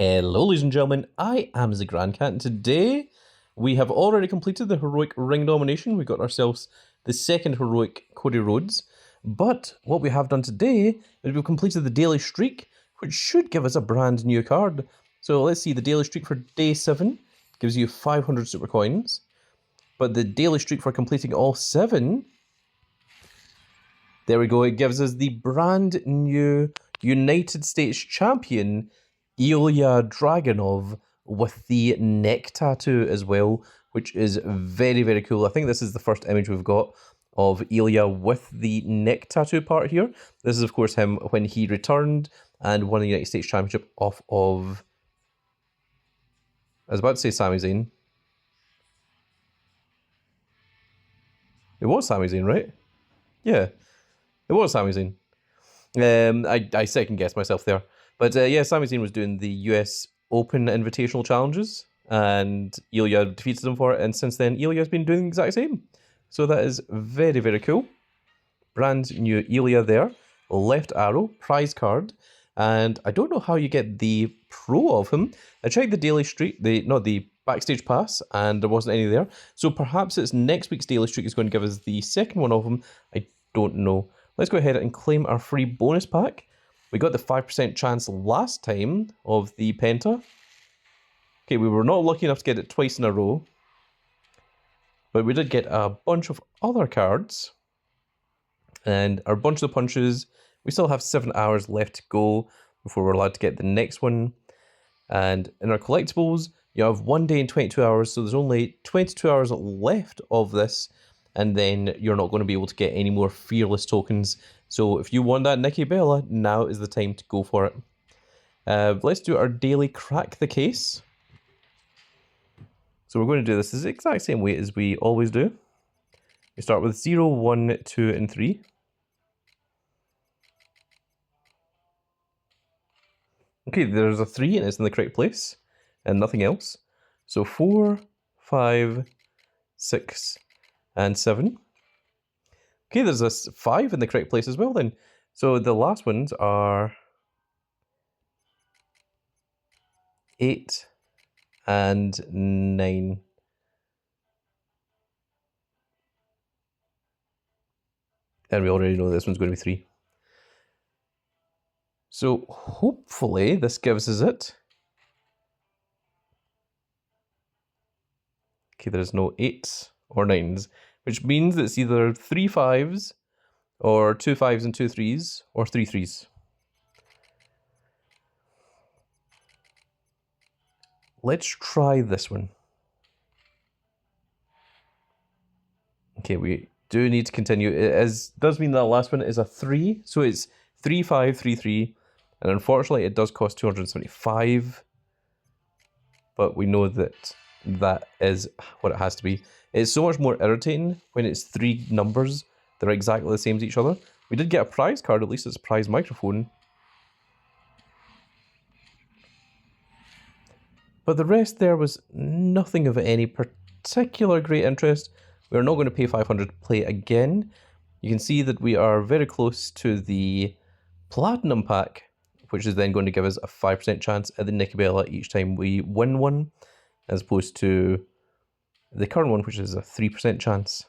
Hello ladies and gentlemen, I am the Grand Cat, and today we have already completed the heroic ring domination. We got ourselves the second heroic Cody Rhodes, but what we have done today is we've completed the daily streak, which should give us a brand new card. So let's see, the daily streak for day 7 gives you 500 super coins, but the daily streak for completing all 7, there we go, it gives us the brand new United States champion, Ilja Dragunov, with the neck tattoo as well, which is very, very cool. I think this is the first image we've got of Ilja with the neck tattoo part here. This is, of course, him when he returned and won the United States Championship off of... I was about to say Sami Zayn. It was Sami Zayn, right? Yeah, it was Sami Zayn. I second-guessed myself there. But yeah, Sami Zayn was doing the US Open Invitational Challenges, and Ilja defeated him for it, and since then, Ilja's been doing the exact same. So that is very, very cool. Brand new Ilja there. Left arrow, prize card, and I don't know how you get the pro of him. I checked the daily streak, not the backstage pass, and there wasn't any there. So perhaps it's next week's daily streak is going to give us the second one of him. I don't know. Let's go ahead and claim our free bonus pack. We got the 5% chance last time of the Penta. Okay, we were not lucky enough to get it twice in a row. But we did get a bunch of other cards. And our bunch of the punches, we still have 7 hours left to go before we're allowed to get the next one. And in our collectibles, you have 1 day and 22 hours, so there's only 22 hours left of this. And then you're not going to be able to get any more Fearless tokens. So if you want that Nikki Bella, now is the time to go for it. Let's do our daily crack the case. So we're going to do this the exact same way as we always do. We start with 0, 1, 2, and 3. Okay, there's a 3 and it's in the correct place. And nothing else. So 4, 5, 6, and 7. Okay, there's a 5 in the correct place as well then. So the last ones are 8 and 9. And we already know this one's going to be 3. So hopefully this gives us it. Okay, there's no 8s or 9s, which means it's either 3 5s or 2 5s and 2 3s or 3 3s. Let's try this one. Okay, we do need to continue. It does mean that last one is a 3, so it's 3 5 3 3, and unfortunately it does cost 275. But we know that that is what it has to be. It's so much more irritating when it's 3 numbers that are exactly the same as each other. We did get a prize card, at least it's a prize microphone. But the rest there was nothing of any particular great interest. We're not going to pay 500 to play again. You can see that we are very close to the Platinum pack, which is then going to give us a 5% chance at the Nikki Bella each time we win one, as opposed to the current one, which is a 3% chance.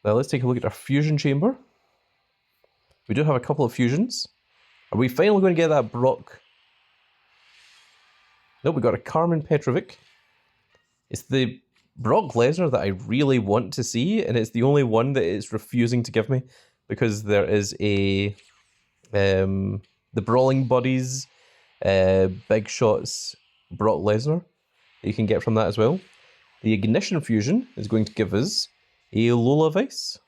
Now let's take a look at our fusion chamber. We do have a couple of fusions. Are we finally going to get that Brock? Nope, we got a Carmen Petrovic. It's the Brock Lesnar that I really want to see, and it's the only one that it's refusing to give me, because there is a the Brawling Buddies Big Shots Brock Lesnar that you can get from that as well. The Ignition Fusion is going to give us a Lola Vice.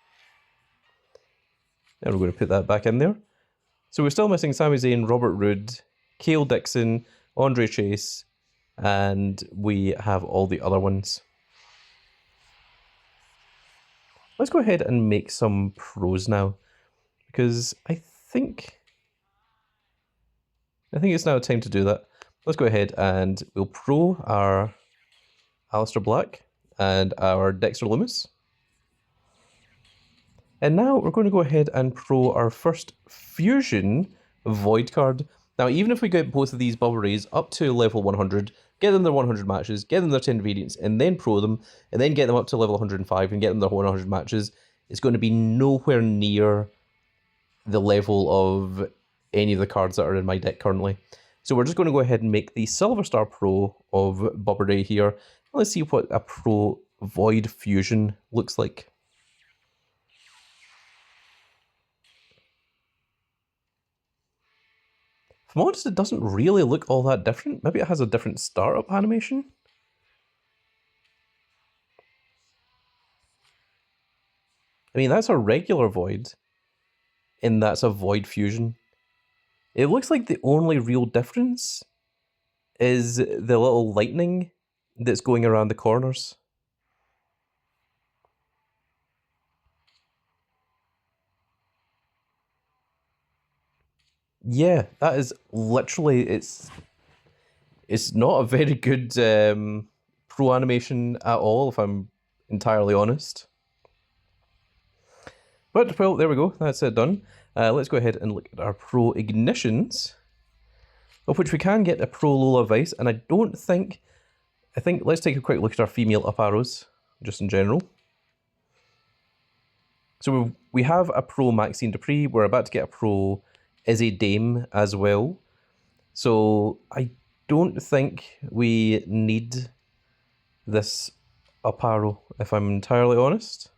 And we're going to put that back in there. So we're still missing Sami Zayn, Robert Roode, Cale Dixon, Andre Chase, and we have all the other ones. Let's go ahead and make some pros now, because I think it's now time to do that. Let's go ahead and we'll pro our Aleister Black and our Dexter Lumis. And now we're going to go ahead and pro our first Fusion Void card. Now, even if we get both of these Bubble Rays up to level 100, get them their 100 matches, get them their 10 variants, and then pro them, and then get them up to level 105 and get them their 100 matches, it's going to be nowhere near the level of any of the cards that are in my deck currently. So we're just going to go ahead and make the Silver Star Pro of Bubble Ray here. Let's see what a Pro Void Fusion looks like. If I'm honest, it doesn't really look all that different. Maybe it has a different startup animation. I mean, that's a regular Void, and that's a Void Fusion. It looks like the only real difference is the little lightning that's going around the corners. Yeah, that is literally, it's not a very good pro animation at all, if I'm entirely honest. But, well, there we go, that's it done. Let's go ahead and look at our Pro Ignitions, of which we can get a Pro Lola Vice, and I think let's take a quick look at our female up arrows, just in general. So we have a Pro Maxine Dupree, we're about to get a Pro Izzy Dame as well. So I don't think we need this up arrow, if I'm entirely honest.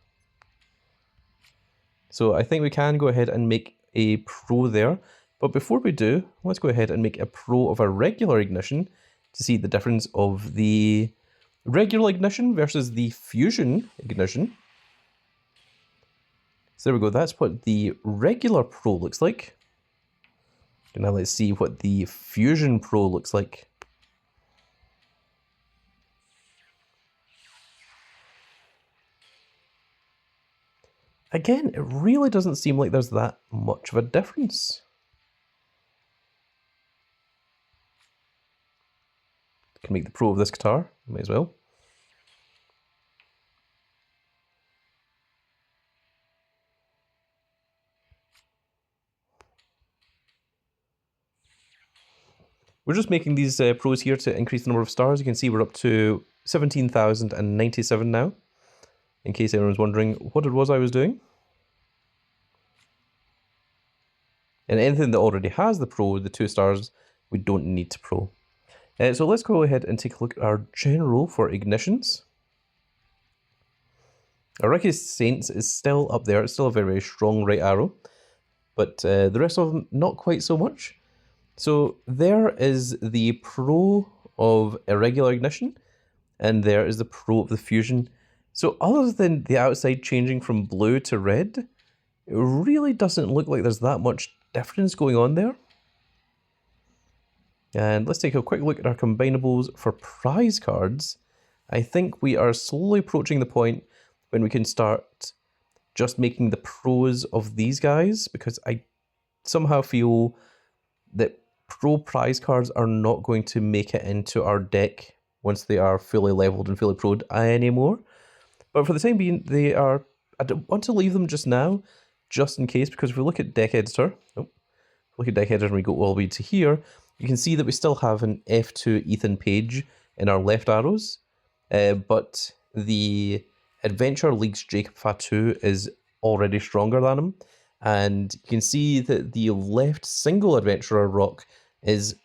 So I think we can go ahead and make a Pro there. But before we do, let's go ahead and make a Pro of a regular Ignition to see the difference of the regular Ignition versus the Fusion Ignition. So there we go, that's what the regular Pro looks like. And now let's see what the Fusion Pro looks like. Again, it really doesn't seem like there's that much of a difference. Can make the Pro of this guitar, might as well. We're just making these pros here to increase the number of stars. You can see we're up to 17,097 now, in case anyone's wondering what it was I was doing. And anything that already has the pro, the 2 stars, we don't need to pro. So let's go ahead and take a look at our general for Ignitions. Our Ricky Saints is still up there. It's still a very, very strong right arrow. But the rest of them, not quite so much. So there is the Pro of Irregular Ignition, and there is the Pro of the Fusion. So other than the outside changing from blue to red, it really doesn't look like there's that much difference going on there. And let's take a quick look at our combinables for prize cards. I think we are slowly approaching the point when we can start just making the pros of these guys, because I somehow feel that pro prize cards are not going to make it into our deck once they are fully leveled and fully pro'd anymore. But for the time being, I don't want to leave them just now, just in case, because if we look at deck editor, and we go all the way to here, you can see that we still have an F2 Ethan Page in our left arrows, but the Adventure League's Jacob Fatu is already stronger than him. And you can see that the left single Adventurer rock is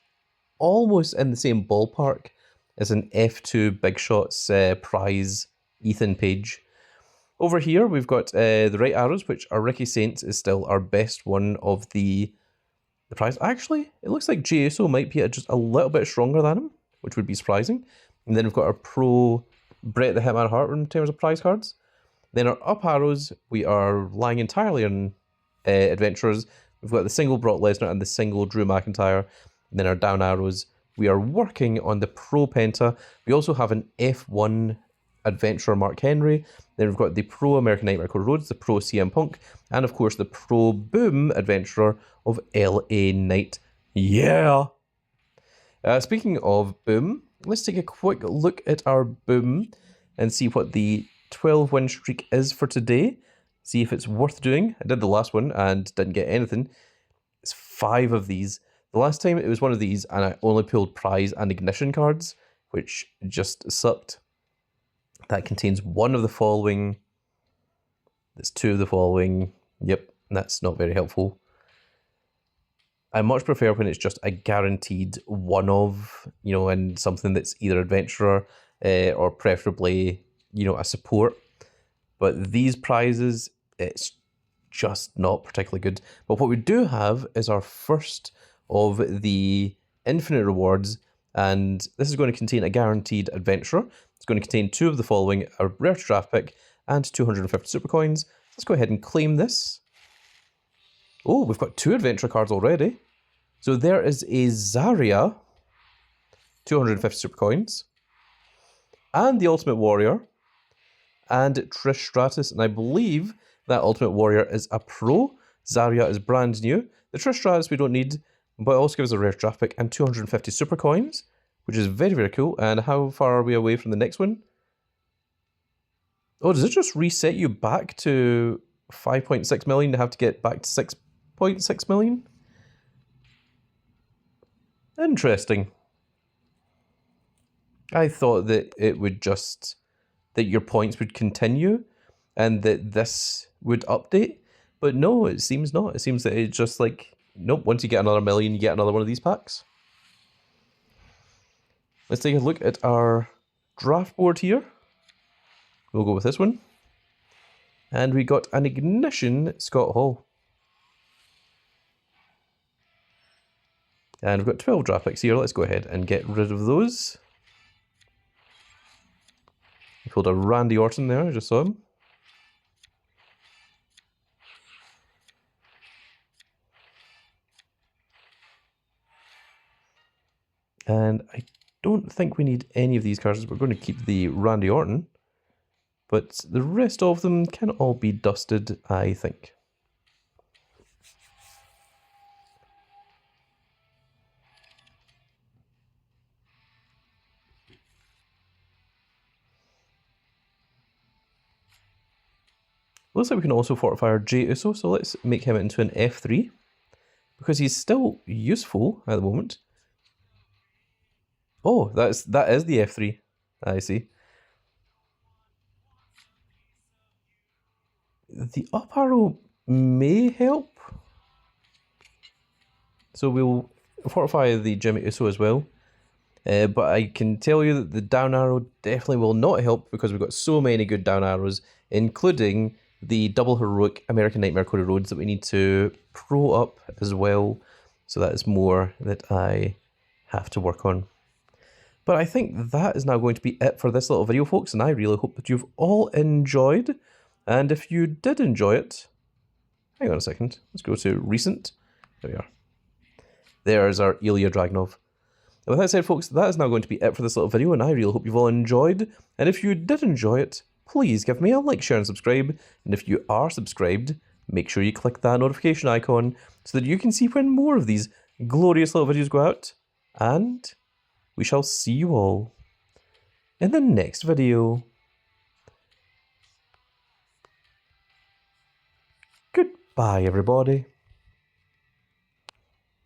almost in the same ballpark as an F2 Big Shots prize Ethan Page. Over here, we've got the right arrows, which are Ricky Saints is still our best one of the prize. Actually, it looks like Jey Uso might be just a little bit stronger than him, which would be surprising. And then we've got our pro Bret the Hitman Hart in terms of prize cards. Then our up arrows, we are relying entirely on adventurers. We've got the single Brock Lesnar and the single Drew McIntyre. And then our down arrows, we are working on the Pro Penta. We also have an F1 adventurer Mark Henry. Then we've got the Pro American Nightmare Cody Rhodes, the Pro CM Punk, and of course the Pro Boom adventurer of LA Knight. Yeah! Speaking of Boom, let's take a quick look at our Boom and see what the 12 win streak is for today. see if it's worth doing. I did the last one and didn't get anything. It's 5 of these. The last time it was one of these and I only pulled prize and ignition cards, which just sucked. That contains 1 of the following. That's 2 of the following. Yep, that's not very helpful. I much prefer when it's just a guaranteed 1 of, you know, and something that's either adventurer or preferably, you know, a support. But these prizes, it's just not particularly good. But what we do have is our first of the infinite rewards, and this is going to contain a guaranteed adventurer. It's going to contain 2 of the following: a rare draft pick and 250 super coins. Let's go ahead and claim this. Oh, we've got 2 adventure cards already. So there is a Zarya, 250 super coins, and the Ultimate Warrior, and Trish Stratus. And I believe that Ultimate Warrior is a pro. Zarya is brand new. The Trish Stratus we don't need, but it also gives a rare draft pick and 250 super coins, which is very, very cool. And how far are we away from the next one? Oh, does it just reset you back to 5.6 million to have to get back to 6.6 million? Interesting. I thought that it would just, that your points would continue and that this would update. But no, it seems not. It seems that it's just like, nope, once you get another million, you get another one of these packs. Let's take a look at our draft board here. We'll go with this one. And we got an Ignition Scott Hall. And we've got 12 draft picks here. Let's go ahead and get rid of those. We pulled a Randy Orton there, I just saw him. And I don't think we need any of these cards. We're going to keep the Randy Orton. But the rest of them can all be dusted, I think. Looks like we can also fortify our Jey Uso, so let's make him into an F3. Because he's still useful at the moment. Oh, that is the F3. I see. The up arrow may help. So we'll fortify the Jimmy Uso as well. But I can tell you that the down arrow definitely will not help because we've got so many good down arrows, including the double heroic American Nightmare Cody Rhodes that we need to pro up as well. So that is more that I have to work on. But I think that is now going to be it for this little video, folks, and I really hope that you've all enjoyed. And if you did enjoy it, hang on a second, let's go to recent. There we are. There's our Ilja Dragunov. And with that said, folks, that is now going to be it for this little video, and I really hope you've all enjoyed. And if you did enjoy it, please give me a like, share, and subscribe. And if you are subscribed, make sure you click that notification icon so that you can see when more of these glorious little videos go out. And we shall see you all in the next video. Goodbye, everybody.